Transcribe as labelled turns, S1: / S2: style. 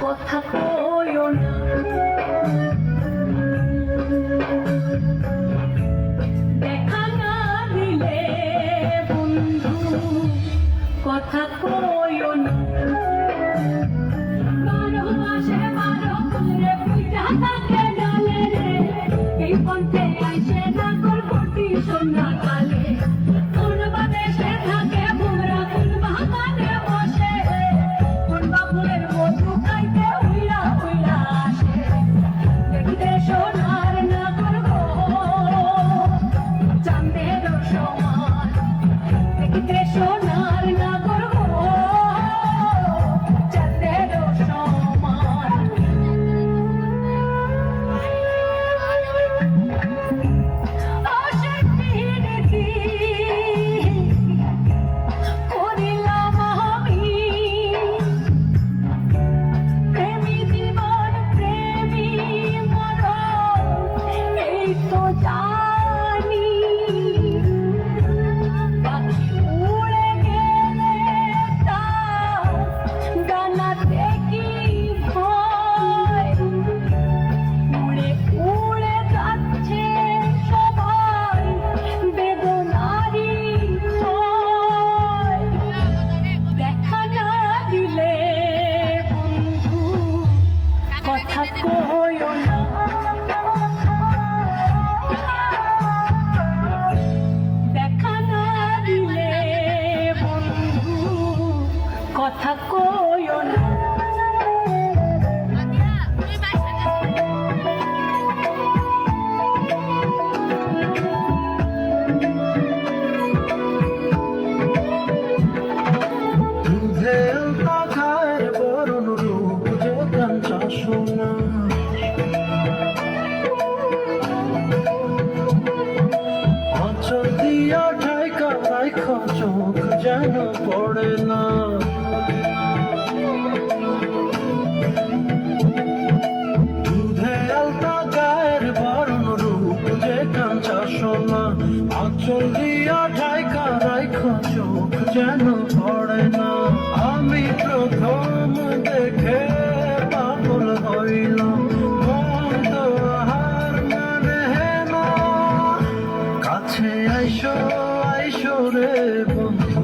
S1: কথা কইও না, দেখা না দিলে বন্ধু কথা কইও না। 12 মাসে 12 ফুলে পূজা থাকে ডালে রে, এই পন্থে আইসে না করবটি সোনা কালে। কোন বাদেশে থাকে ভোমরা ফুল বাগানে বসে, কোন বা ফুলের মধু খাইতে উইরা উইরা আসে। দেখতে সোনার নাগর গো চাঁদের সমান, দেখতে সোনার নাগর গো চাঁদের সমান। আশার পিরিতি করিলাম আমি, প্রেমী জীবন প্রেমী মরণ এই তো জানি। পাখি উড়ে গেলে তার ডানাতে কি ভয়, উড়ে উড়ে যাচ্ছে সবাই বেদনারি ছয়। দেখা না দিলে বন্ধু কথা কইও না, দেখা না দিলে বন্ধু কথা কইও না।
S2: দুধে পাখায় বরণ রূপ যে কাঞ্চা সোনা, আঁচল দিয়া ঢাইকা রাইখা চোখ যেন পড়ে না। দুধে আলতা গায়ের বরণ রূপ যে কাঞ্চা সোনা, আঁচল দিয়া ঢাইকা রাইখা চোখ যেন পড়ে না। আমি প্রথম দেখে পাগল হইলাম, মন তো হার মানে না। কাছে আইসো আইসো রে বন্ধু,